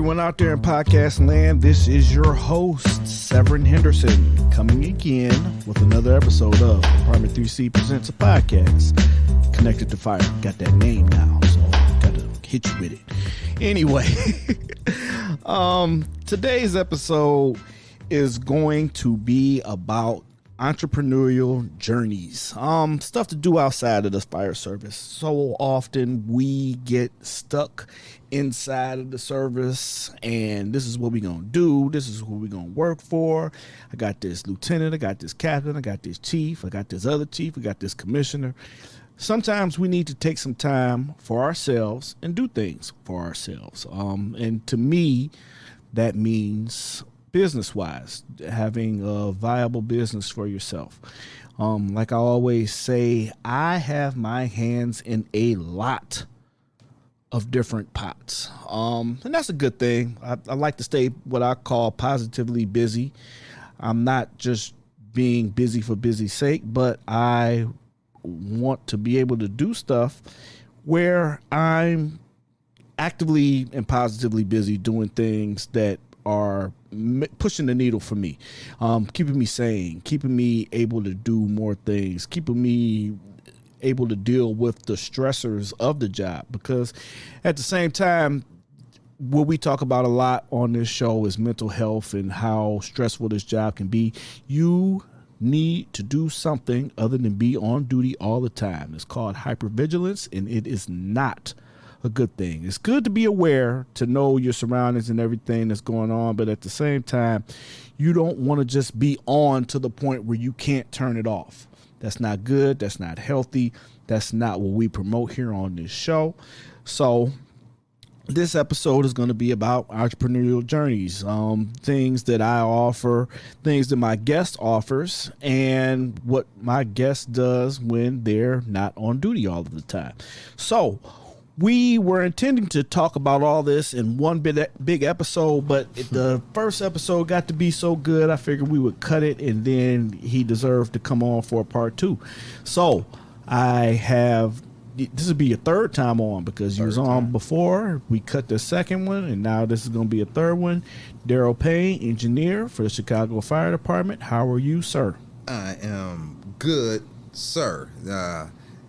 everyone out there in podcast land. This is your host, Severin Henderson, coming again with another episode of Apartment 3C Presents a Podcast. Connected to Fire. Got that name now, so got to hit you with it. Anyway, today's episode is going to be about entrepreneurial journeys, stuff to do outside of the fire service. So often we get stuck inside of the service, and this is what we're gonna do, this is who we're gonna work for. I got this lieutenant, I got this captain, I got this chief, I got this other chief, I got this commissioner. Sometimes we need to take some time for ourselves and do things for ourselves, and to me that means business-wise, having a viable business for yourself. Like I always say, I have my hands in a lot of different pots, and that's a good thing. I like to stay what I call positively busy. I'm not just being busy for busy's sake, but I want to be able to do stuff where I'm actively and positively busy doing things that are pushing the needle for me, keeping me sane, keeping me able to do more things, keeping me able to deal with the stressors of the job. Because at the same time, what we talk about a lot on this show is mental health and how stressful this job can be. You need to do something other than be on duty all the time. It's called hypervigilance, and it is not a good thing. It's good to be aware, to know your surroundings and everything that's going on, but at the same time, you don't want to just be on to the point where you can't turn it off. That's not good. That's not healthy. That's not what we promote here on this show. So this episode is going to be about entrepreneurial journeys, things that I offer, things that my guest offers, and what my guest does when they're not on duty all of the time. So we were intending to talk about all this in one big episode, but the first episode got to be so good, I figured we would cut it, and then he deserved to come on for a part two. So this will be a third time on, because you was on before. We cut the second one, and now this is going to be a third one. Darell Payne, engineer for the Chicago Fire Department. How are you, sir? I am good, sir.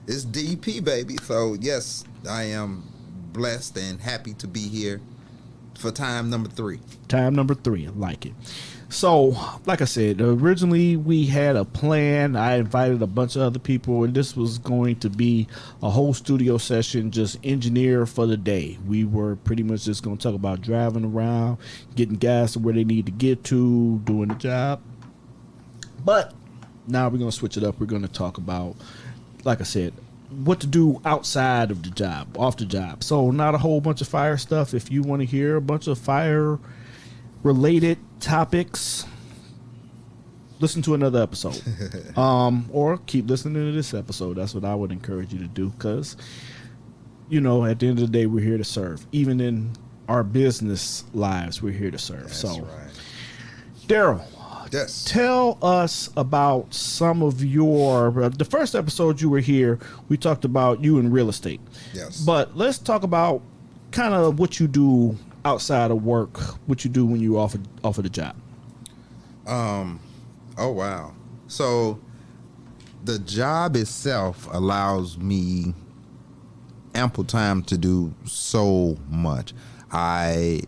It's DP, baby. So, yes, I am blessed and happy to be here for time number 3. Time number 3. I like it. So, like I said, originally we had a plan. I invited a bunch of other people, and this was going to be a whole studio session, just engineer for the day. We were pretty much just going to talk about driving around, getting guys to where they need to get to, doing the job. But now we're going to switch it up. We're going to talk about, like I said, what to do outside of the job, off the job. So not a whole bunch of fire stuff. If you want to hear a bunch of fire related topics, listen to another episode, or keep listening to this episode. That's what I would encourage you to do, because, you know, at the end of the day, we're here to serve. Even in our business lives, we're here to serve. That's so right. Darell, yes, tell us about some of your, the first episode you were here, we talked about you in real estate. Yes. But let's talk about kind of what you do outside of work, what you do when you offer the job. Oh, wow. So the job itself allows me ample time to do so much. I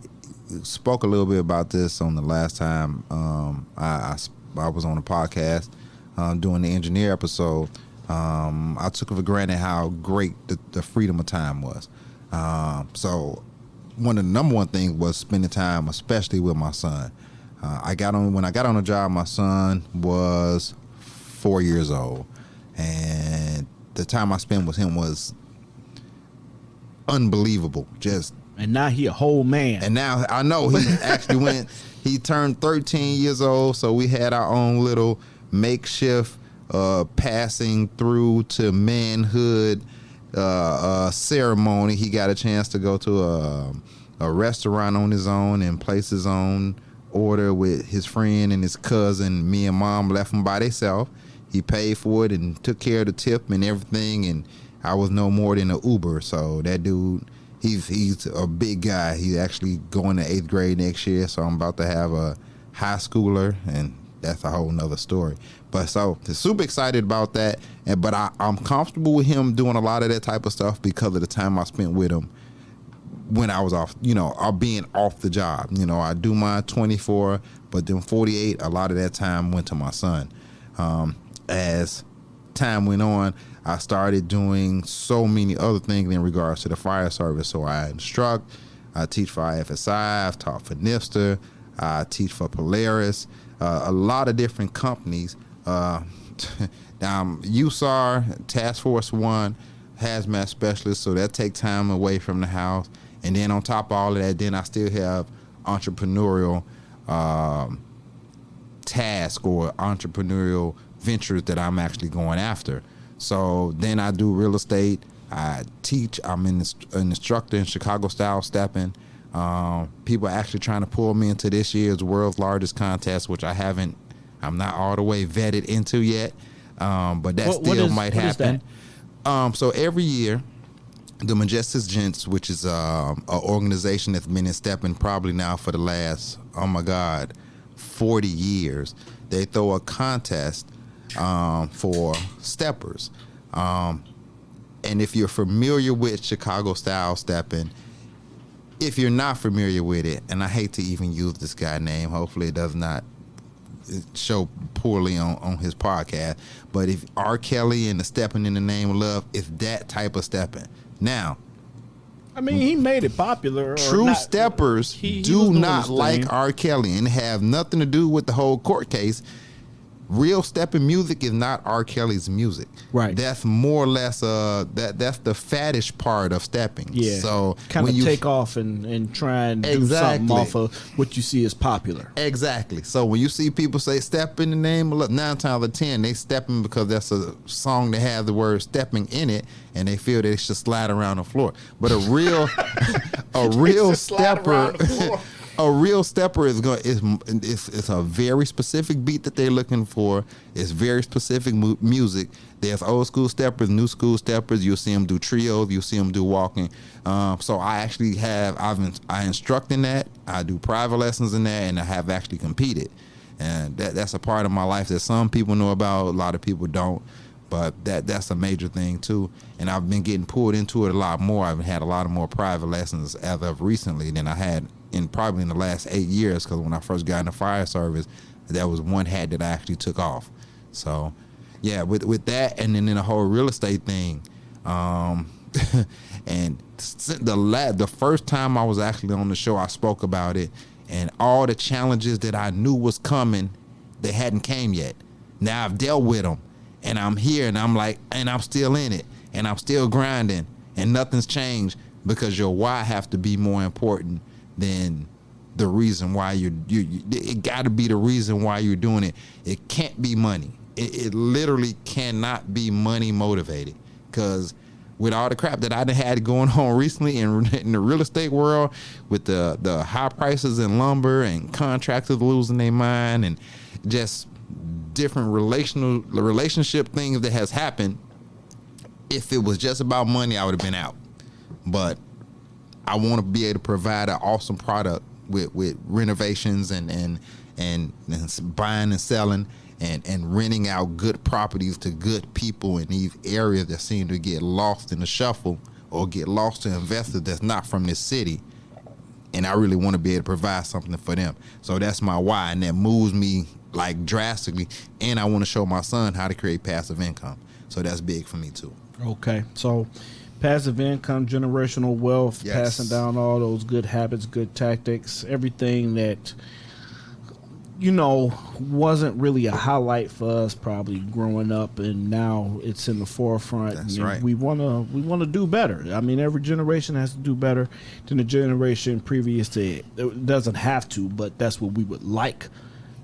spoke a little bit about this on the last time I was on a podcast doing the engineer episode. I took for granted how great the freedom of time was. So one of the number one things was spending time, especially with my son. When I got on the job, my son was 4 years old, and the time I spent with him was unbelievable. And now he a whole man. And now I know he actually he turned 13 years old, so we had our own little makeshift passing through to manhood ceremony. He got a chance to go to a restaurant on his own and place his own order with his friend and his cousin. Me and mom left him by themselves. He paid for it and took care of the tip and everything, and I was no more than an Uber. So that dude, he's a big guy. He's actually going to 8th grade next year, so I'm about to have a high schooler, and that's a whole nother story. But so super excited about that. But I'm comfortable with him doing a lot of that type of stuff because of the time I spent with him when I was off, being off the job. I do my 24, but then 48, a lot of that time went to my son. As time went on, I started doing so many other things in regards to the fire service. So I instruct, I teach for IFSI, I've taught for NIFSTR, I teach for Polaris, a lot of different companies. USAR, Task Force 1, hazmat specialist, so that take time away from the house. And then on top of all of that, then I still have entrepreneurial task or entrepreneurial ventures that I'm actually going after. So then I do real estate. I teach. I'm an instructor in Chicago style stepping. People are actually trying to pull me into this year's world's largest contest, which I'm not all the way vetted into yet. But that still might happen. So every year, the Majestic Gents, which is an organization that's been in stepping probably now for the last, 40 years, they throw a contest for steppers. And if you're familiar with Chicago style stepping, if you're not familiar with it, and I hate to even use this guy's name, hopefully it does not show poorly on his podcast, but if R. Kelly and the Stepping in the Name of Love is that type of stepping. Now, I mean, he made it popular. True steppers do not like R. Kelly and have nothing to do with the whole court case. Real stepping music is not R. Kelly's music. Right. That's more or less that's the faddish part of stepping. Yeah. So kind of take off and try and do something off of what you see as popular. Exactly. So when you see people say "step in the name of love," 9 times out of 10 they stepping because that's a song that has the word "stepping" in it, and they feel they should slide around the floor. But a real stepper. A real stepper is it's a very specific beat that they're looking for. It's very specific music. There's old school steppers, new school steppers. You'll see them do trios. You'll see them do walking. So I actually I instruct in that. I do private lessons in that, and I have actually competed. And that's a part of my life that some people know about. A lot of people don't. But that's a major thing too. And I've been getting pulled into it a lot more. I've had a lot of more private lessons as of recently than I had probably in the last 8 years, because when I first got in the fire service, that was one hat that I actually took off. So, yeah, with that, and then in the whole real estate thing, and the first time I was actually on the show, I spoke about it, and all the challenges that I knew was coming, they hadn't came yet. Now I've dealt with them, and I'm here, and I'm like, and I'm still in it, and I'm still grinding, and nothing's changed, because your why have to be more important than the reason why it got to be the reason why you're doing it. It can't be money. It literally cannot be money motivated, because with all the crap that I done had going on recently in the real estate world, with the high prices in lumber and contractors losing their mind and just different relationship things that has happened, if it was just about money, I would have been out. But I want to be able to provide an awesome product with renovations and buying and selling and renting out good properties to good people in these areas that seem to get lost in the shuffle or get lost to investors that's not from this city. And I really want to be able to provide something for them. So that's my why, and that moves me like drastically. And I want to show my son how to create passive income. So that's big for me too. Okay, so passive income, generational wealth, yes, passing down all those good habits, good tactics, everything that, wasn't really a highlight for us probably growing up, and now it's in the forefront. That's right. We wanna do better. I mean, every generation has to do better than the generation previous to it. It doesn't have to, but that's what we would like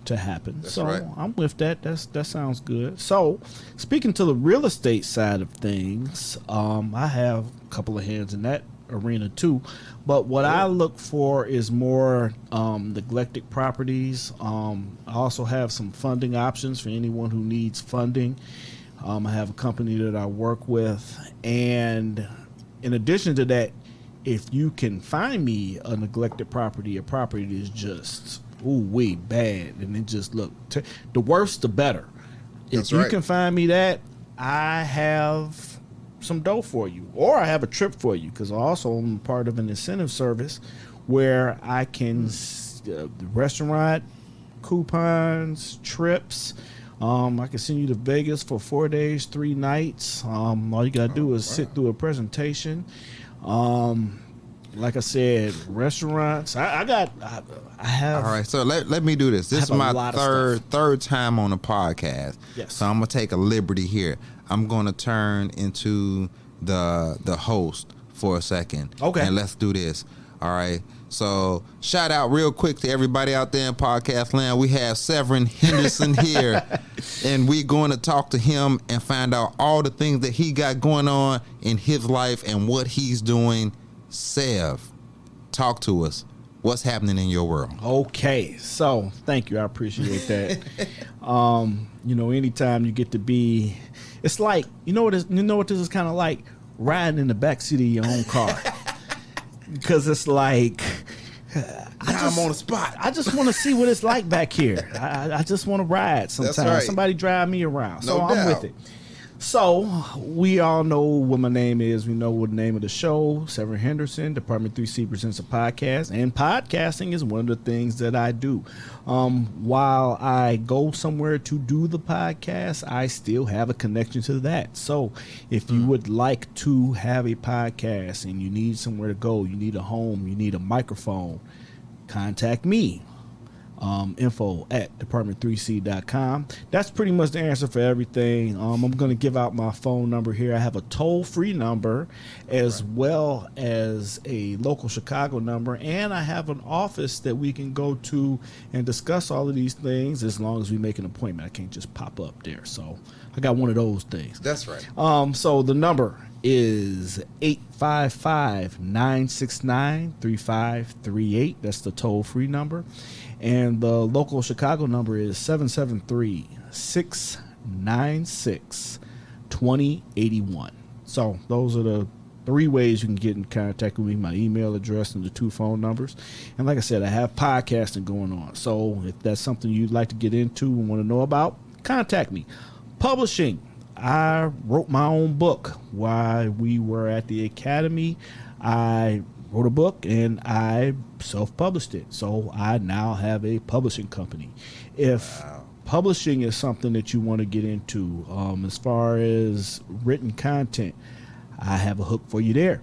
to happen. That's so right. I'm with that. That sounds good. So speaking to the real estate side of things, I have a couple of hands in that arena too, but what I look for is more neglected properties. I also have some funding options for anyone who needs funding. I have a company that I work with, and in addition to that, if you can find me a neglected property, a property that is just way bad, and it just the worse the better. If you can find me that, I have some dough for you, or I have a trip for you, because also I'm part of an incentive service where I can restaurant coupons, trips. I can send you to Vegas for 4 days, 3 nights. All you gotta do is sit through a presentation. Like I said, restaurants. I have. All right, so let me do this. This is my third time on the podcast. Yes. So I'm gonna take a liberty here. I'm gonna turn into the host for a second. Okay. And let's do this. All right. So shout out real quick to everybody out there in podcast land. We have Severin Henderson here, and we're going to talk to him and find out all the things that he got going on in his life and what he's doing. Sev, talk to us. What's happening in your world? Okay, so thank you. I appreciate that. Anytime you get to be, it's like you know what this is kind of like, riding in the backseat of your own car. Because it's like, I'm on the spot. I just want to see what it's like back here. I just want to ride sometimes. That's right. Somebody drive me around. So No I'm doubt. with it. So we all know what my name is. We know what the name of the show, Severin Henderson, Department 3C presents a podcast. And podcasting is one of the things that I do. While I go somewhere to do the podcast, I still have a connection to that. So if you would like to have a podcast and you need somewhere to go, you need a home, you need a microphone, contact me. Info at department3c.com. That's pretty much the answer for everything. I'm going to give out my phone number here. I have a toll-free number as well as a local Chicago number, and I have an office that we can go to and discuss all of these things as long as we make an appointment. I can't just pop up there. So I got one of those things. That's right. So the number is 855-969-3538. That's the toll-free number. And the local Chicago number is 773-696-2081. So those are the 3 ways you can get in contact with me, my email address and the 2 phone numbers. And like I said, I have podcasting going on. So if that's something you'd like to get into and want to know about, contact me. Publishing. I wrote my own book while we were at the academy. I wrote a book and I self-published it. So I now have a publishing company. If publishing is something that you want to get into, as far as written content, I have a hook for you there.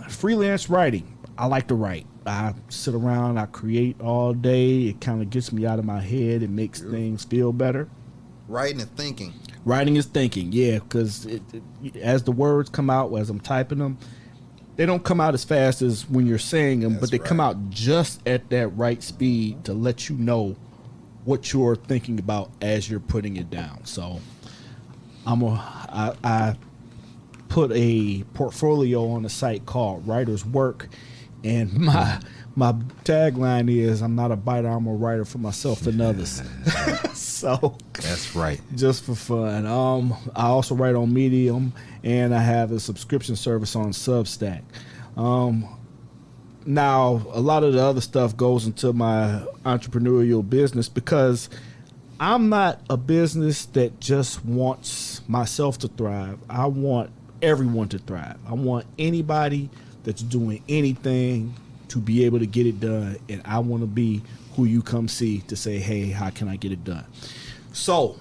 Freelance writing. I like to write. I sit around, I create all day. It kind of gets me out of my head. It makes things feel better. Writing and thinking. Writing is thinking, yeah, because as the words come out, as I'm typing them, they don't come out as fast as when you're saying them, but they come out just at that right speed to let you know what you're thinking about as you're putting it down. So I put a portfolio on a site called Writer's Work, and my tagline is, I'm not a biter, I'm a writer for myself and others. So that's right. Just for fun. I also write on Medium, and I have a subscription service on Substack. Now, a lot of the other stuff goes into my entrepreneurial business because I'm not a business that just wants myself to thrive. I want everyone to thrive. I want anybody that's doing anything to be able to get it done, and I want to be who you come see to say, hey, how can I get it done? So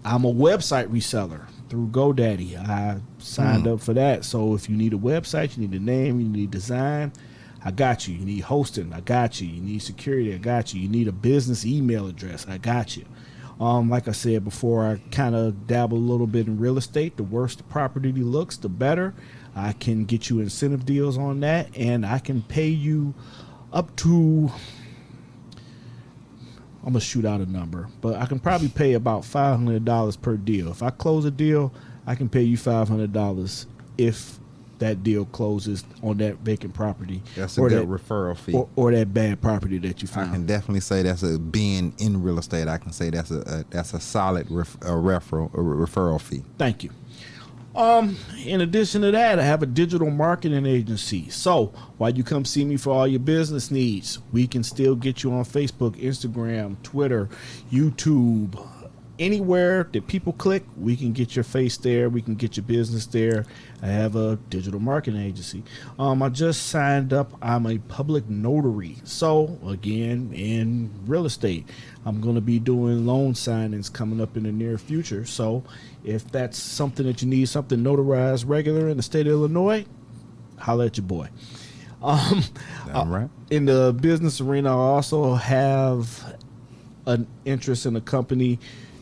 I'm a website reseller through GoDaddy. I signed up for that. So if you need a website, you need a name, you need design, I got you. You need hosting, I got you. You need security, I got you. You need a business email address, I got you. Like I said before, I kind of dabble a little bit in real estate. The worse the property looks, the better. I can get you incentive deals on that, and I can pay you up to, I'm going to shoot out a number, but I can probably pay about $500 per deal. If I close a deal, I can pay you $500 if that deal closes on that vacant property. That's a good referral fee. Or that bad property that you found. I can definitely say being in real estate, I can say that's a solid referral fee. Thank you. In addition to that, I have a digital marketing agency. So while you come see me for all your business needs, we can still get you on Facebook, Instagram, Twitter, YouTube, anywhere that people click, we can get your face there. We can get your business there. I have a digital marketing agency. I just signed up. I'm a public notary. So again, in real estate, I'm going to be doing loan signings coming up in the near future. So if that's something that you need, something notarized regular in the state of Illinois, holla at your boy. Right. In the business arena, I also have an interest in a company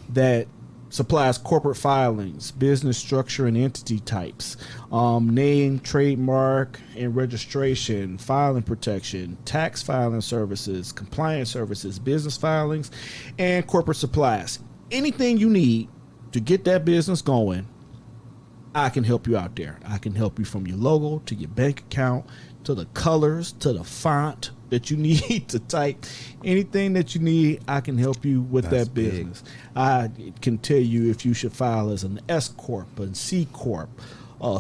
that supplies corporate filings, business structure and entity types, name, trademark, and registration, filing protection, tax filing services, compliance services, business filings, and corporate supplies. Anything you need to get that business going, I can help you out there. I can help you from your logo to your bank account to the colors to the font that you need to type. Anything that you need, I can help you with that business. I can tell you if you should file as an S Corp, a C Corp,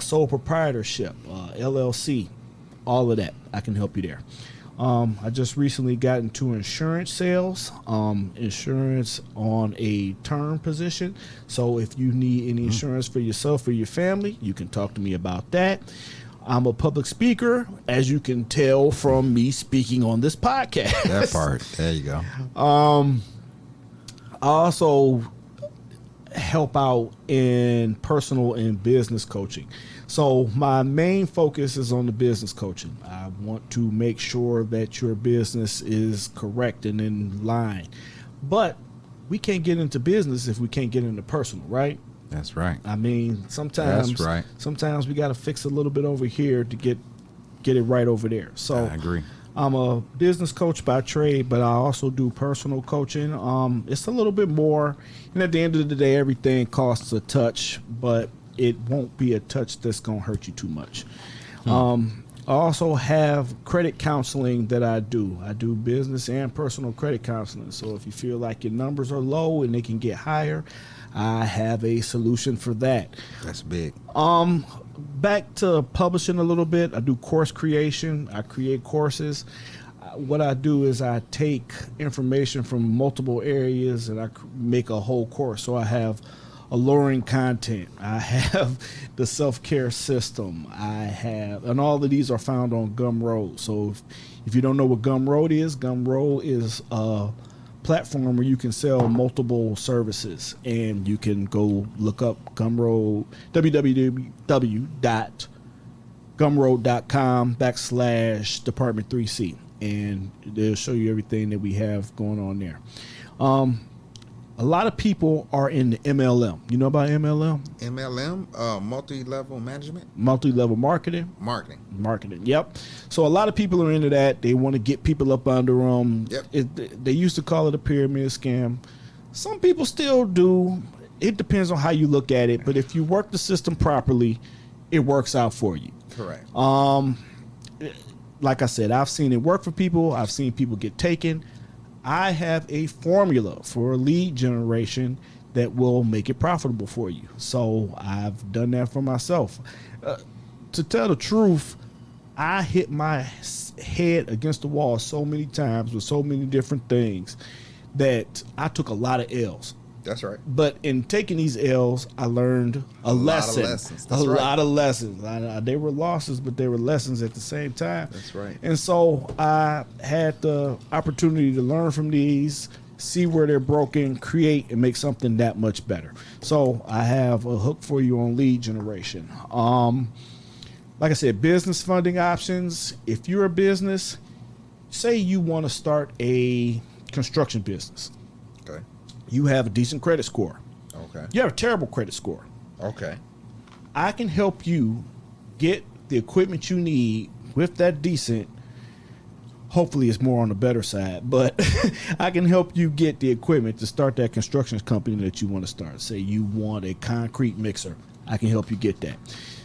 sole proprietorship, LLC, all of that. I can help you there. I just recently got into insurance sales, insurance on a term position. So if you need any insurance for yourself or your family, you can talk to me about that. I'm a public speaker, as you can tell from me speaking on this podcast. That part. There you go. I also help out in personal and business coaching. So my main focus is on the business coaching. I want to make sure that your business is correct and in line. But we can't get into business if we can't get into personal, right? That's right. I mean, sometimes we got to fix a little bit over here to get it right over there. So I agree. I'm a business coach by trade, but I also do personal coaching. It's a little bit more, and at the end of the day, everything costs a touch, but it won't be a touch that's going to hurt you too much. I also have credit counseling that I do. I do business and personal credit counseling. So if you feel like your numbers are low and they can get higher, I have a solution for that. That's big. Back to publishing a little bit. I do course creation. I create courses. What I do is I take information from multiple areas and I make a whole course. So I have alluring content. I have the self-care system. And all of these are found on Gumroad. So if you don't know what Gumroad is a platform where you can sell multiple services, and you can go look up Gumroad, www.gumroad.com/Department3C, and they'll show you everything that we have going on there. A lot of people are in the MLM. You know about MLM? MLM, multi-level management? Multi-level marketing. Marketing, yep. So a lot of people are into that. They want to get people up under them. Yep. They used to call it a pyramid scam. Some people still do. It depends on how you look at it. But if you work the system properly, it works out for you. Correct. Like I said, I've seen it work for people. I've seen people get taken. I have a formula for lead generation that will make it profitable for you. So I've done that for myself. To tell the truth, I hit my head against the wall so many times with so many different things that I took a lot of L's. That's right. But in taking these L's, I learned a lesson. Lot of lessons. They were losses, but they were lessons at the same time. That's right. And so I had the opportunity to learn from these, see where they're broken, create, and make something that much better. So I have a hook for you on lead generation. Like I said, business funding options. If you're a business, say you want to start a construction business. Okay. You have a decent credit score. Okay. You have a terrible credit score. Okay. I can help you get the equipment you need with that decent. Hopefully it's more on the better side, but I can help you get the equipment to start that construction company that you want to start. Say you want a concrete mixer. I can help you get that.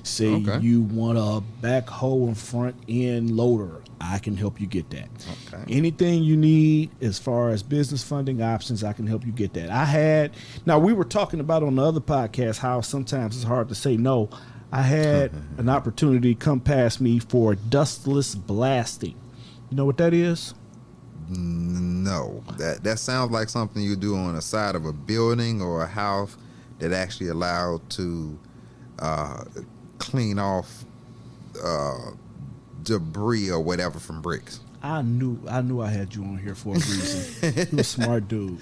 Say Okay. you want a backhoe and front end loader, I can help you get that. Okay. Anything you need as far as business funding options, I can help you get that. Now we were talking about on the other podcast how sometimes it's hard to say no. I had an opportunity come past me for dustless blasting. You know what that is? No, that sounds like something you do on the side of a building or a house that actually allowed to clean off debris or whatever from bricks. I knew I had you on here for a reason. You're a smart dude.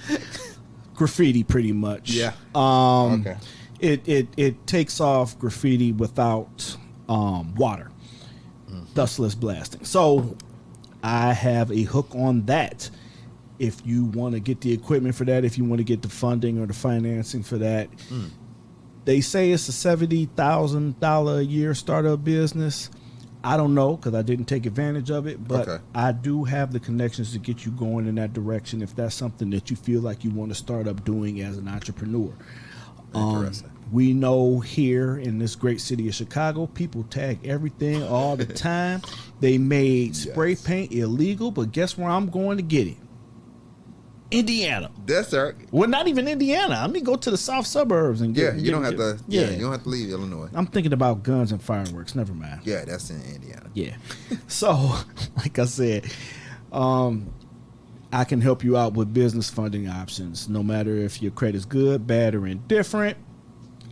Graffiti, pretty much. Yeah. Okay. Okay. It takes off graffiti without water. Dustless blasting. So I have a hook on that. If you want to get the equipment for that, if you want to get the funding or the financing for that, they say it's a $70,000 a year startup business. I don't know because I didn't take advantage of it, but Okay. I do have the connections to get you going in that direction if that's something that you feel like you want to start up doing as an entrepreneur. Interesting. We know here in this great city of Chicago, people tag everything all the time. They made spray paint illegal, but guess where I'm going to get it? Indiana. That's right. Well, not even Indiana. I mean, go to the south suburbs and get. You don't have to. Yeah, you Yeah, don't have to leave Illinois. I'm thinking about guns and fireworks. Never mind. Yeah, that's in Indiana. Yeah. So, like I said, I can help you out with business funding options. No matter if your credit's good, bad, or indifferent,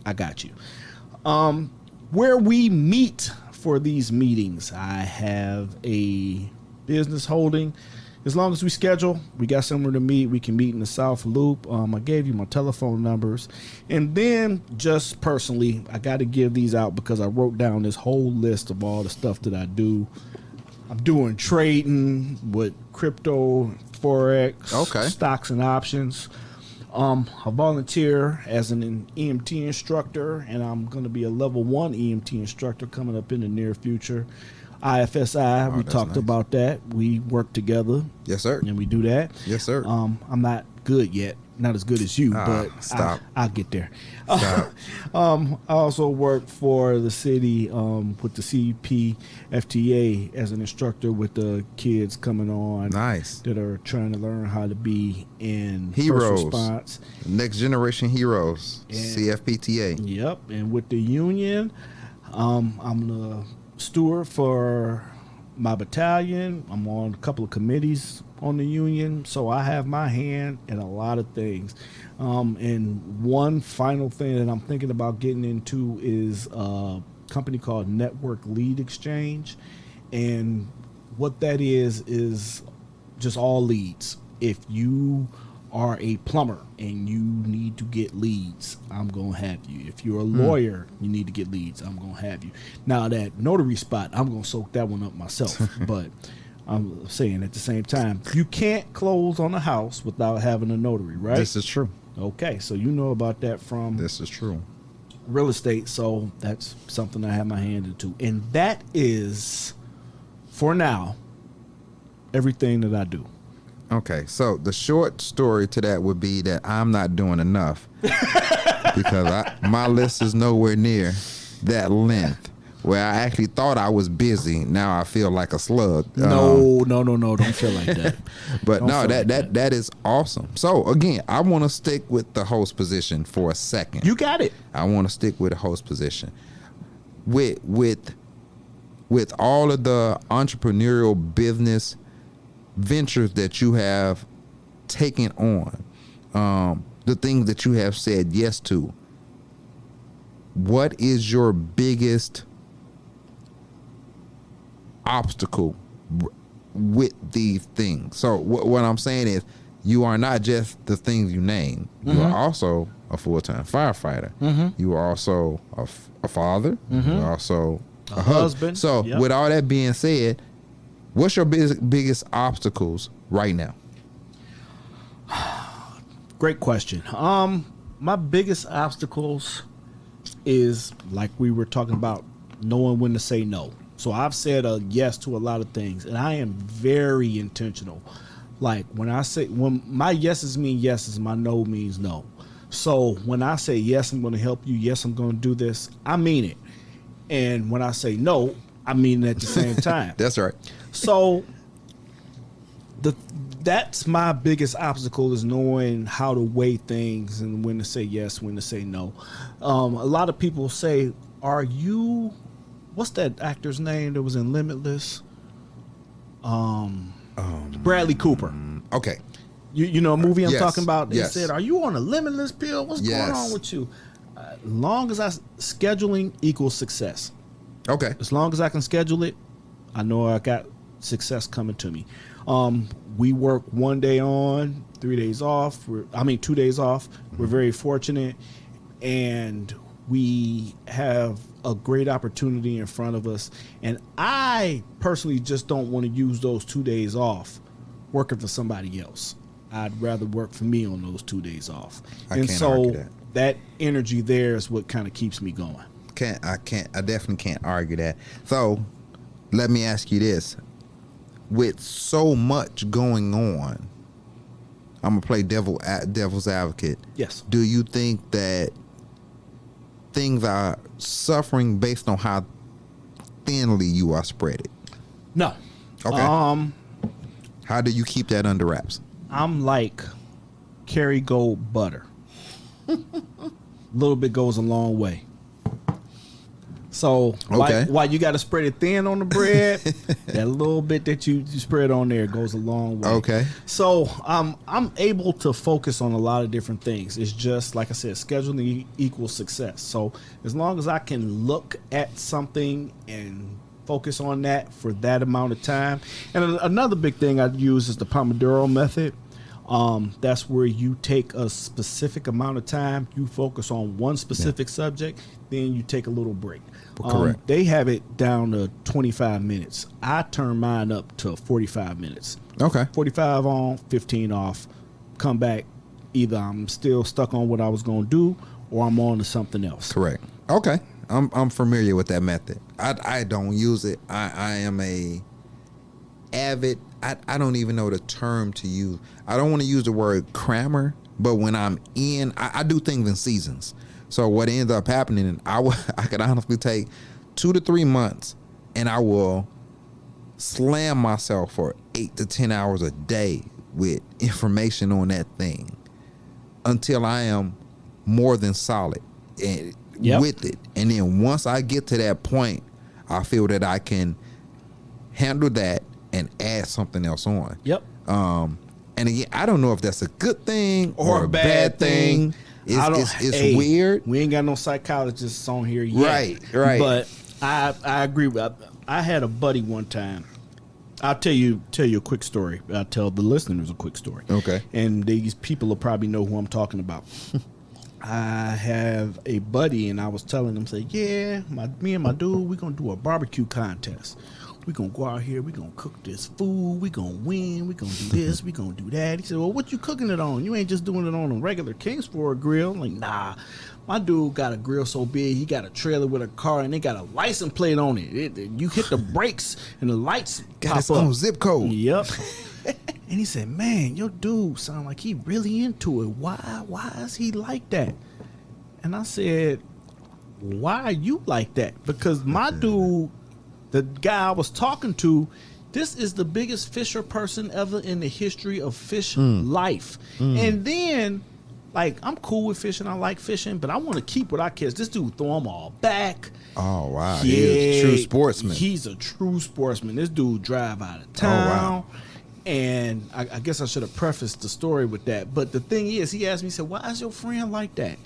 I got you. Where we meet for these meetings, I have a business holding. As long as we schedule, we got somewhere to meet. We can meet in the South Loop. I gave you my telephone numbers. And then just personally, I got to give these out because I wrote down this whole list of all the stuff that I do. I'm doing trading with crypto, Forex, Okay. stocks and options. I volunteer as an EMT instructor, and I'm going to be a level 1 EMT instructor coming up in the near future. IFSI, we that's talked nice. about that. We work together, Yes, sir. and we do that. Yes, sir. I'm not good yet, not as good as you, but stop. I'll get there. Stop. I also work for the city with the CPFTA as an instructor with the kids coming on Nice. that are trying to learn how to be in Heroes. first response. Next Generation Heroes, And- CFPTA. Yep, and with the union, I'm the steward for my battalion. I'm on a couple of committees on the union, so I have my hand in a lot of things. And one final thing that I'm thinking about getting into is a company called Network Lead Exchange, and what that is just all leads. If you are a plumber and you need to get leads, I'm going to have you. If you're a lawyer, you need to get leads, I'm going to have you. Now, that notary spot, I'm going to soak that one up myself. But I'm saying at the same time, you can't close on a house without having a notary, right? This is true. Okay, so you know about that from This is true. real estate, so that's something I have my hand into. And that is, for now, everything that I do. Okay, so the short story to that would be that I'm not doing enough because my list is nowhere near that length. Where I actually thought I was busy, now I feel like a slug. No, don't feel like that. But Don't no, feel like that is awesome. So again, I want to stick with the host position for a second. You got it. I want to stick with the host position. With all of the entrepreneurial business ventures that you have taken on, the things that you have said yes to, what is your biggest obstacle with these things? So what I'm saying is, you are not just the things you name. You are also a full-time firefighter. You are also a father. You are also a husband. So Yep. with all that being said, what's your biggest obstacles right now? Great question. My biggest obstacles is, like we were talking about, knowing when to say no. So I've said a yes to a lot of things, and I am very intentional. Like when my yeses mean yeses, my no means no. So when I say yes, I'm going to help you. Yes, I'm going to do this. I mean it. And when I say no, I mean it at the same time. That's right. So that's my biggest obstacle, is knowing how to weigh things and when to say yes, when to say no. A lot of people say, "Are you?" What's that actor's name that was in Limitless? Bradley Cooper. Okay. You know a movie I'm Yes, talking about? They yes. said, "Are you on a limitless pill? What's Yes. going on with you?" Long as scheduling equals success. Okay. As long as I can schedule it, I know I got success coming to me. We work 1 day on, 3 days off. 2 days off. We're very fortunate, and we have a great opportunity in front of us. And I personally just don't want to use those 2 days off working for somebody else. I'd rather work for me on those 2 days off. I can't argue that energy there is what kind of keeps me going. I definitely can't argue that. So let me ask you this. With so much going on, I'm gonna play devil's advocate. Yes. Do you think that things are suffering based on how thinly you are spread it? No. Okay. How do you keep that under wraps? I'm like Kerrygold butter. A little bit goes a long way. So why you got to spread it thin on the bread, that little bit that you spread on there goes a long way. Okay. So I'm able to focus on a lot of different things. It's just, like I said, scheduling equals success. So as long as I can look at something and focus on that for that amount of time. And another big thing I use is the Pomodoro method. That's where you take a specific amount of time, you focus on one specific subject, then you take a little break. Correct. They have it down to 25 minutes. I turn mine up to 45 minutes. Okay. 45 on, 15 off. Come back. Either I'm still stuck on what I was going to do, or I'm on to something else. Correct. Okay. I'm familiar with that method. I don't use it. I am a avid. I don't even know the term to use. I don't want to use the word crammer, but when I'm in, I do things in seasons. So what ends up happening, I could honestly take 2 to 3 months, and I will slam myself for 8 to 10 hours a day with information on that thing until I am more than solid with it. And then once I get to that point, I feel that I can handle that and add something else on. Yep. And again, I don't know if that's a good thing or a bad thing. It's weird. We ain't got no psychologists on here yet. Right. But I agree. I had a buddy one time. I'll tell you a quick story. I'll tell the listeners a quick story. Okay. And these people will probably know who I'm talking about. I have a buddy, and I was telling him, say, yeah, me and my dude, we're going to do a barbecue contest. We're going to go out here. We're going to cook this food. We're going to win. We're going to do this. We're going to do that. He said, well, what you cooking it on? You ain't just doing it on a regular Kingsford grill. I'm like, nah. My dude got a grill so big, he got a trailer with a car, and they got a license plate on it. You hit the brakes, and the lights got its own zip code. Yep. And he said, man, your dude sound like he really into it. Why is he like that? And I said, why are you like that? Because my dude, the guy I was talking to, this is the biggest fisher person ever in the history of fish life. And then, like, I'm cool with fishing. I like fishing, but I want to keep what I catch. This dude throw them all back. Oh, wow. Yeah, He is a true sportsman. He's a true sportsman. This dude drive out of town. Oh, wow. And I guess I should have prefaced the story with that. But the thing is, he asked me, he said, why is your friend like that?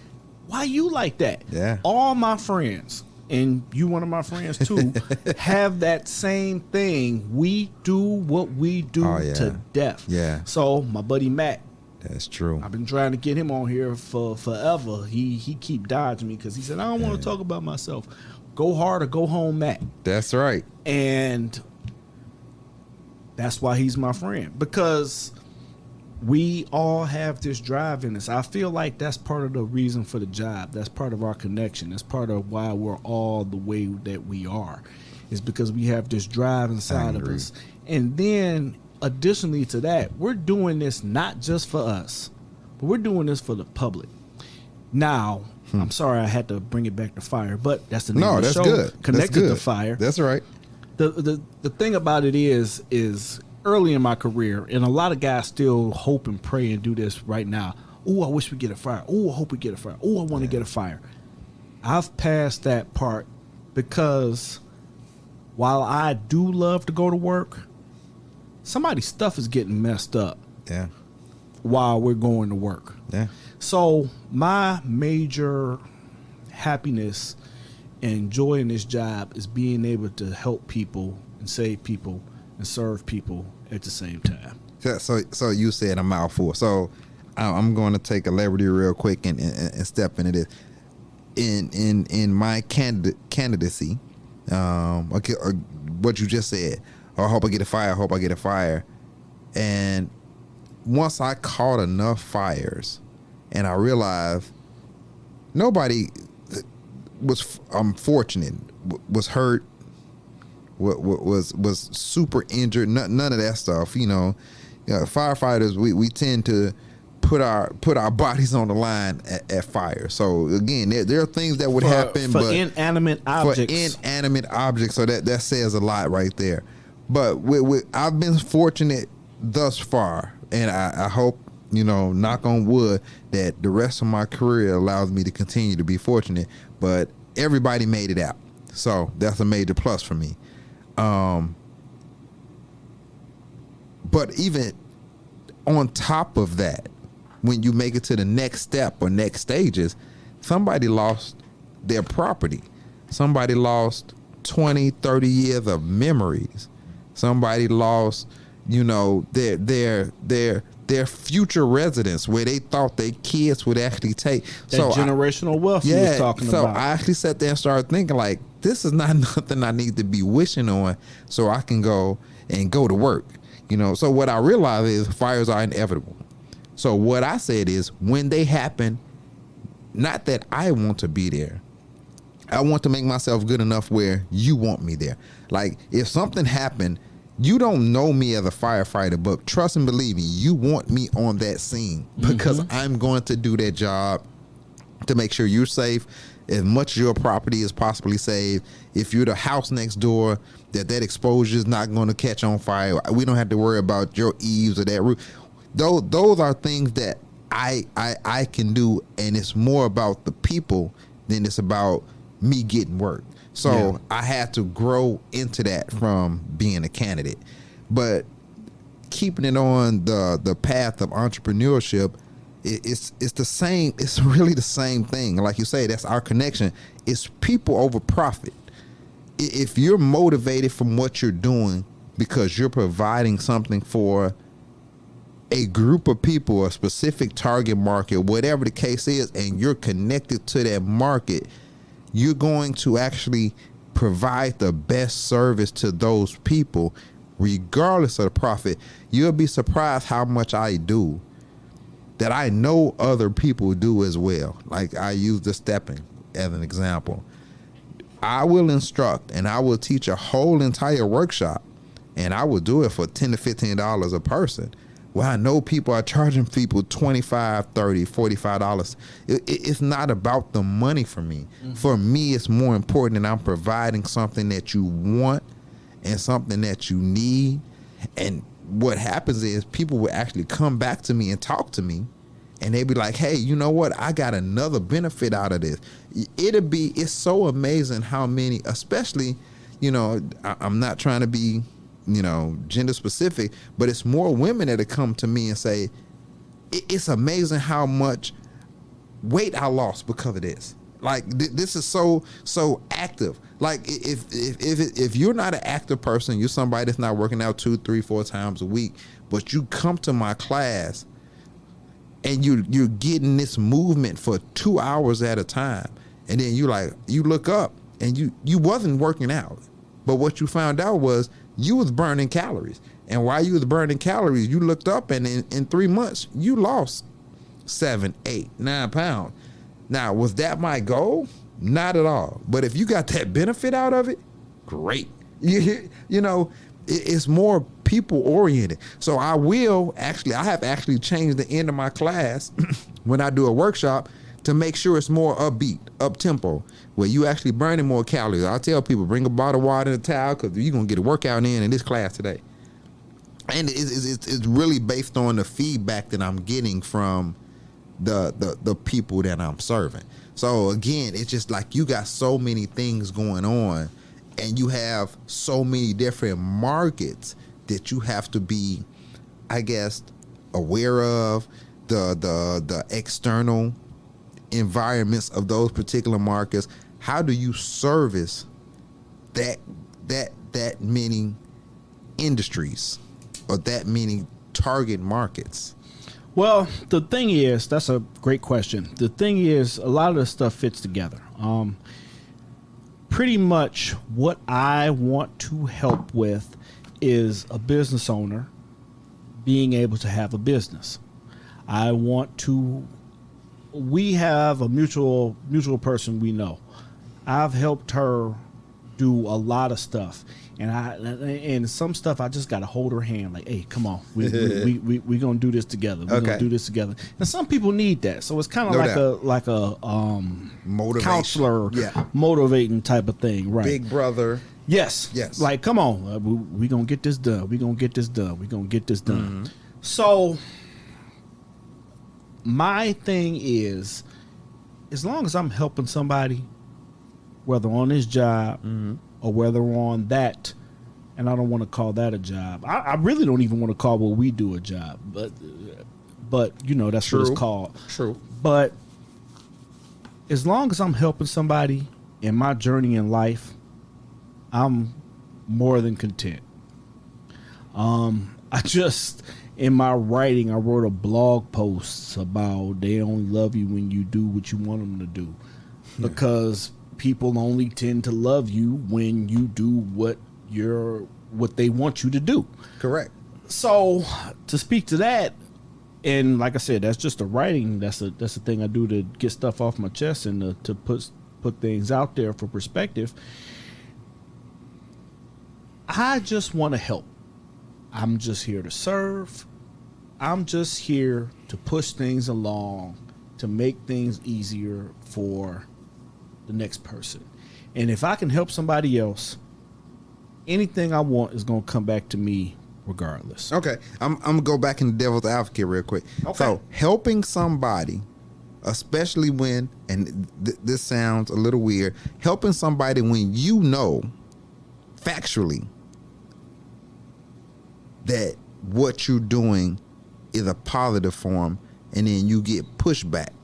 Why you like that? Yeah. All my friends, and you one of my friends too, have that same thing. We do what we do to death. Yeah. So my buddy Matt, that's true. I've been trying to get him on here for forever. He keep dodging me because he said, I don't want to talk about myself. Go hard or go home, Matt. That's right. And that's why he's my friend, because we all have this drive in us. I feel like that's part of the reason for the job. That's part of our connection. That's part of why we're all the way that we are, is because we have this drive inside of us. And then additionally to that, we're doing this not just for us, but we're doing this for the public. Now, I'm sorry I had to bring it back to fire, but that's the name of the show. Good. Connected to fire. That's right. The thing about it is early in my career, and a lot of guys still hope and pray and do this right now. Oh, I wish we get a fire. Oh, I hope we get a fire. Oh, I want to get a fire. I've passed that part because while I do love to go to work, somebody's stuff is getting messed up. Yeah. While we're going to work. Yeah. So my major happiness and joy in this job is being able to help people and save people and serve people at the same time. So you said a mouthful. So I'm going to take a liberty real quick and step into this. In my candidacy, okay, what you just said. Oh, I hope I get a fire. I hope I get a fire. And once I caught enough fires, and I realized nobody was unfortunate, was hurt, was super injured, none of that stuff. Firefighters, we tend to put our bodies on the line at fire. So again, there are things that would happen, but inanimate objects. For inanimate objects, so that says a lot right there. But I've been fortunate thus far, and I hope, knock on wood, that the rest of my career allows me to continue to be fortunate. But everybody made it out, so that's a major plus for me. But even on top of that, when you make it to the next step or next stages, somebody lost their property. Somebody lost 20, 30 years of memories. Somebody lost, their future residence where they thought their kids would actually take. That generational wealth you was talking about. So I actually sat there and started thinking, like, this is not nothing I need to be wishing on so I can go to work. So what I realized is fires are inevitable. So what I said is, when they happen, not that I want to be there, I want to make myself good enough where you want me there. Like, if something happened, you don't know me as a firefighter, but trust and believe me, you want me on that scene because I'm going to do that job to make sure you're safe, as much of your property is possibly saved. If you're the house next door, that exposure is not going to catch on fire. We don't have to worry about your eaves or that roof. Those are things that I can do, and it's more about the people than it's about me getting work. So I had to grow into that from being a candidate. But keeping it on the path of entrepreneurship, it's the same. It's really the same thing. Like you say, that's our connection. It's people over profit. If you're motivated from what you're doing because you're providing something for a group of people, a specific target market, whatever the case is, and you're connected to that market, you're going to actually provide the best service to those people, regardless of the profit. You'll be surprised how much I do that I know other people do as well. Like, I use the stepping as an example. I will instruct and I will teach a whole entire workshop, and I will do it for $10 to $15 a person. Well, I know people are charging people $25, $30, $45. It's not about the money for me. For me, it's more important that I'm providing something that you want and something that you need. And what happens is people will actually come back to me and talk to me, and they'll be like, hey, you know what? I got another benefit out of this. It's so amazing how many, especially, I'm not trying to be, gender specific, but it's more women that come to me and say, it's amazing how much weight I lost because of this. Like, this is so active. Like, if you're not an active person, you're somebody that's not working out 2, 3, 4 times a week, but you come to my class and you're getting this movement for 2 hours at a time, and then you look up and you wasn't working out, but what you found out was you was burning calories. And while you was burning calories, you looked up and in 3 months, you lost 7, 8, 9 pounds. Now, was that my goal? Not at all. But if you got that benefit out of it, great. It's more people oriented. So I have actually changed the end of my class when I do a workshop to make sure it's more upbeat, up tempo, where you actually burning more calories. I tell people, bring a bottle of water and a towel because you're going to get a workout in this class today. And it's really based on the feedback that I'm getting from the people that I'm serving. So again, it's just like you got so many things going on, and you have so many different markets that you have to be, I guess, aware of the external environments of those particular markets. How do you service that many industries or that many target markets? Well, the thing is, that's a great question. The thing is, a lot of this stuff fits together. Pretty much what I want to help with is a business owner being able to have a business. We have a mutual person we know. I've helped her do a lot of stuff. And some stuff I just got to hold her hand like, hey, come on, we gonna do this together. We're gonna do this together. And some people need that, so it's kind of like a counselor, motivating type of thing, right? Big brother. Yes. Like, come on, we gonna get this done. We gonna get this done. Mm-hmm. So my thing is, as long as I'm helping somebody, whether on this job. Mm-hmm. Or whether on that, and I don't want to call that a job. I really don't even want to call what we do a job, but you know, that's True. What it's called. True. But as long as I'm helping somebody in my journey in life, I'm more than content. I just, in my writing, I wrote a blog post about they only love you when you do what you want them to do, because people only tend to love you when you do what they want you to do. Correct. So to speak to that, and like I said, that's just a writing. That's a thing I do to get stuff off my chest and to put things out there for perspective. I just want to help. I'm just here to serve. I'm just here to push things along, to make things easier for the next person. And if I can help somebody else, anything I want is going to come back to me regardless. Okay. I'm going to go back in the devil's advocate real quick. Okay. So helping somebody, especially when, and this sounds a little weird, helping somebody when you know factually that what you're doing is a positive form, and then you get pushback.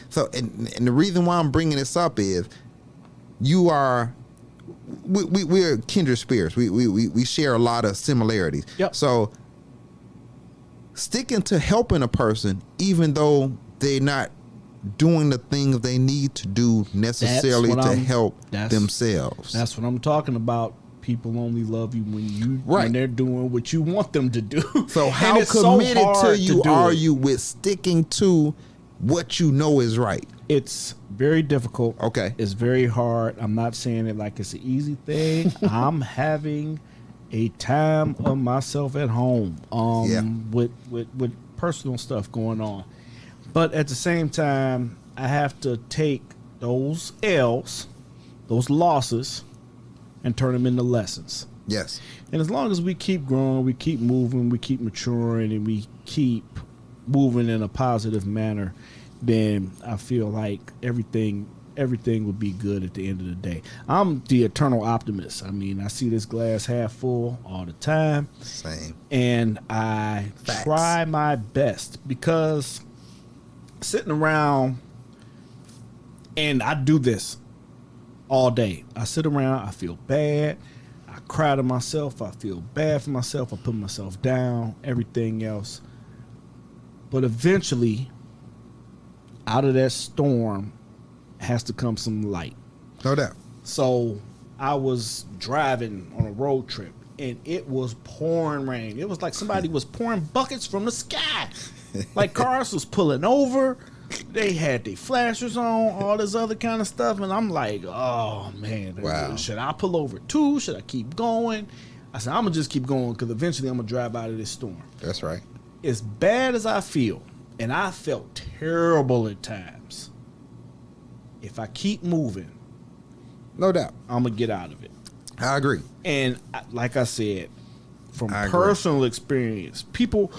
So, and the reason why I'm bringing this up is we're kindred spirits. We share a lot of similarities. Yep. So sticking to helping a person, even though they're not doing the things they need to do necessarily to help themselves. That's what I'm talking about. People only love you when they're doing what you want them to do. So how committed are you with sticking to what you know is right? It's very difficult. Okay. It's very hard. I'm not saying it like it's an easy thing. I'm having a time of myself at home with personal stuff going on. But at the same time, I have to take those L's, those losses, and turn them into lessons. Yes. And as long as we keep growing, we keep moving, we keep maturing, and we keep moving in a positive manner, then I feel like everything will be good at the end of the day. I'm the eternal optimist. I mean, I see this glass half full all the time. Same. And I try my best, because sitting around, and I do this all day. I sit around, I feel bad, I cry to myself, I feel bad for myself, I put myself down, everything else. But eventually, out of that storm has to come some light. No doubt. So I was driving on a road trip, and it was pouring rain. It was like somebody was pouring buckets from the sky. Like cars was pulling over. They had their flashers on, all this other kind of stuff. And I'm like, oh, man. Wow. Should I pull over too? Should I keep going? I said, I'm going to just keep going, because eventually I'm going to drive out of this storm. That's right. As bad as I feel, and I felt terrible at times, if I keep moving, No doubt. I'm gonna get out of it. I agree. And like I said, from I agree. personal experience, people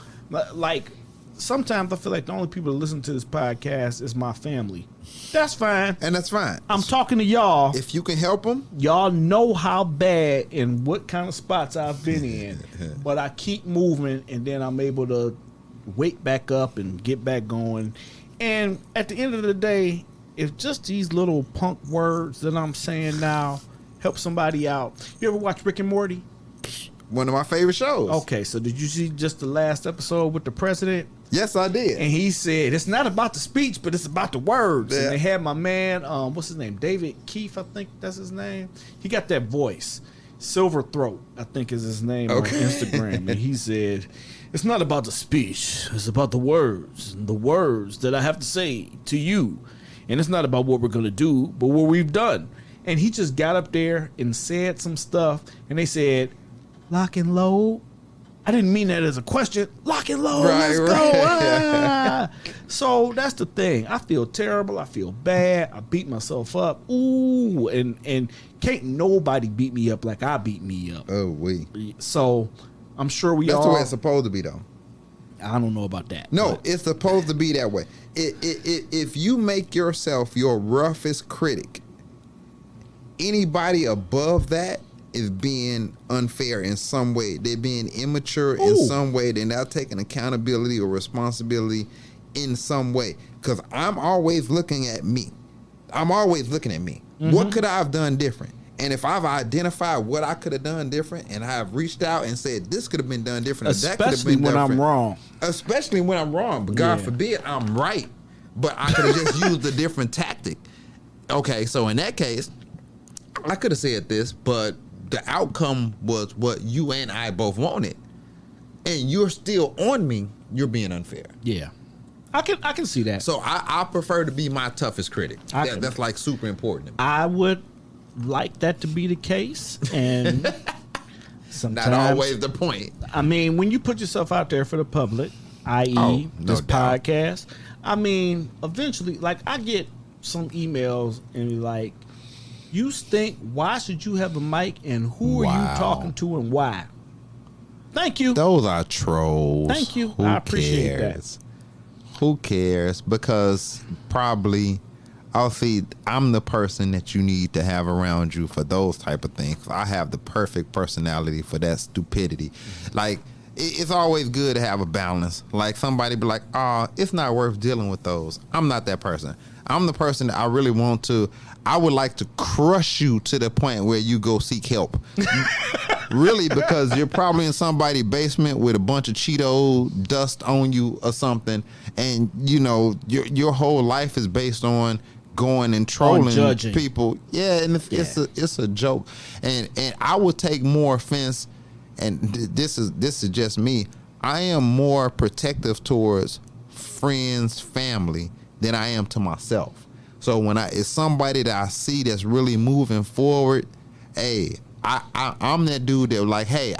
like sometimes I feel like the only people that listen to this podcast is my family. That's fine. And that's fine. I'm talking to y'all. If you can help them, Y'all know how bad and what kind of spots I've been in, but I keep moving, and then I'm able to wake back up and get back going. And at the end of the day, if just these little punk words that I'm saying now help somebody out. You ever watch Rick and Morty? one of my favorite shows. Okay, so did you see just the last episode with the president? Yes, I did. And he said it's not about the speech, but it's about the words. Yeah. And they had my man, what's his name? David Keefe, I think that's his name. He got that voice. Silver Throat, I think is his name on Instagram. And he said, it's not about the speech. It's about the words. And the words that I have to say to you. And it's not about what we're going to do, but what we've done. And he just got up there and said some stuff. And they said, lock and load. I didn't mean that as a question. Lock and load. Right, Let's right. go. Ah. So that's the thing. I feel terrible. I feel bad. I beat myself up. Ooh. And can't nobody beat me up like I beat me up. Oh, we. So I'm sure we That's all. the way it's supposed to be, though. I don't know about that. No, but it's supposed to be that way. If you make yourself your roughest critic, anybody above that is being unfair in some way. They're being immature in some way. They're not taking accountability or responsibility in some way. Because I'm always looking at me. What could I have done different? And if I've identified what I could have done different, and I've reached out and said this could have been done different, or that could have especially been when different, I'm wrong. especially when I'm wrong, but God Yeah. forbid I'm right, but I could have just used a different tactic. Okay, so in that case, I could have said this, but the outcome was what you and I both wanted, and you're still on me. You're being unfair. Yeah. I can see that. So I prefer to be my toughest critic. That's like super important to me. I would like that to be the case, and sometimes Not always the point. I mean, when you put yourself out there for the public, i.e., No this doubt. podcast, I mean, eventually, like I get some emails and be like, you think why should you have a mic and who are you talking to and why? Thank you. Those are trolls. Thank you. Who I appreciate cares? Who cares? Because probably, I'll see, I'm the person that you need to have around you for those type of things. I have the perfect personality for that stupidity. Like, it's always good to have a balance. Like, somebody be like, oh, it's not worth dealing with those. I'm not that person. I'm the person that I really want to, I would like to crush you to the point where you go seek help. Really, because you're probably in somebody's basement with a bunch of Cheeto dust on you or something, and you know your whole life is based on going and trolling judging people. Yeah, and it's a joke, and I would take more offense. And this is just me. I am more protective towards friends, family than I am to myself. So when it's somebody that I see that's really moving forward, hey, I'm that dude that like, hey,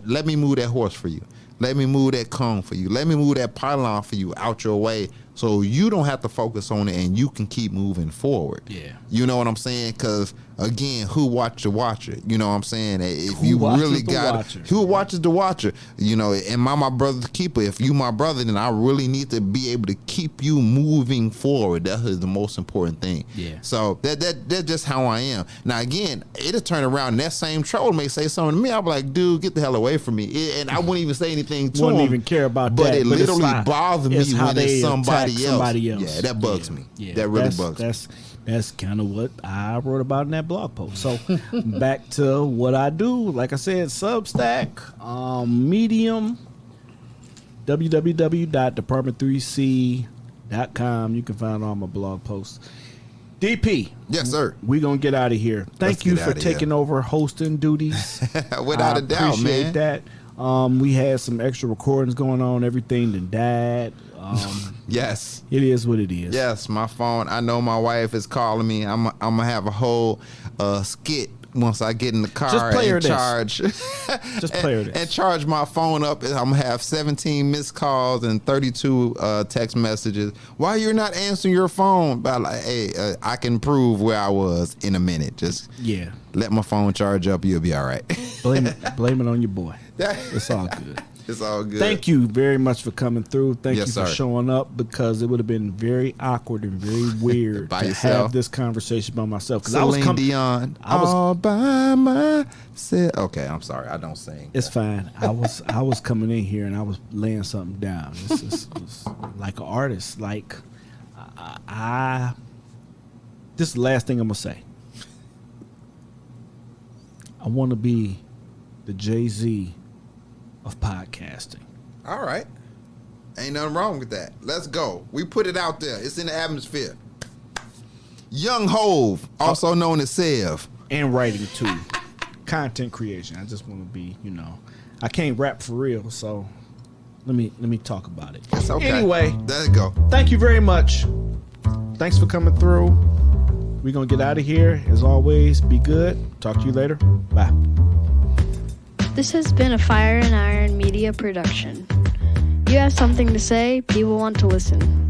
let me move that horse for you. Let me move that cone for you. Let me move that pylon for you out your way so you don't have to focus on it and you can keep moving forward. Yeah. You know what I'm saying? Because, again, who watch the watcher? You know what I'm saying? If Who you watches really the got watcher? who watches the watcher? You know, am I my brother's keeper? If you my brother, then I really need to be able to keep you moving forward. That is the most important thing. Yeah. So that's just how I am. Now, again, it'll turn around and that same troll may say something to me. I'll be like, dude, get the hell away from me. And I wouldn't even say anything to him. Wouldn't even care about but that. It But it's literally like- bothers me it's how when they it's somebody attack else. somebody else. Yeah, that bugs me. Yeah, That really bugs me. That's kind of what I wrote about in that blog post. So back to what I do. Like I said, Substack, Medium, www.department3c.com. You can find all my blog posts. DP. Yes, sir. We're going to get out of here. Thank Let's you get for outta here. taking over hosting duties. Without a doubt, appreciate man. that. We had some extra recordings going on. Everything that died. Yes. It is what it is. Yes, my phone. I know my wife is calling me. I'm gonna have a whole skit once I get in the car Just play her and this. charge. Just play her this. And charge my phone up. I'm gonna have 17 missed calls and 32 text messages. Why you're not answering your phone? But like, hey, I can prove where I was in a minute. Just let my phone charge up. You'll be all right. Blame it on your boy. It's all good. It's all good. Thank you very much for coming through. Thank you for sir. showing up, because it would have been very awkward and very weird By to yourself? have this conversation by myself. Because Celine Dion. All by myself. Okay, I'm sorry. I don't sing. It's fine. I was coming in here and I was laying something down. It's like an artist. Like this is the last thing I'm gonna say. I want to be the Jay-Z of podcasting. All right. Ain't nothing wrong with that. Let's go. We put it out there. It's in the atmosphere. Young Hove, also known as Sev. And writing too. Content creation. I just want to be, I can't rap for real, so let me talk about it. It's okay. Anyway, Let's go. thank you very much. Thanks for coming through. We're going to get out of here. As always, be good. Talk to you later. Bye. This has been a Fire and Iron Media production. You have something to say, people want to listen.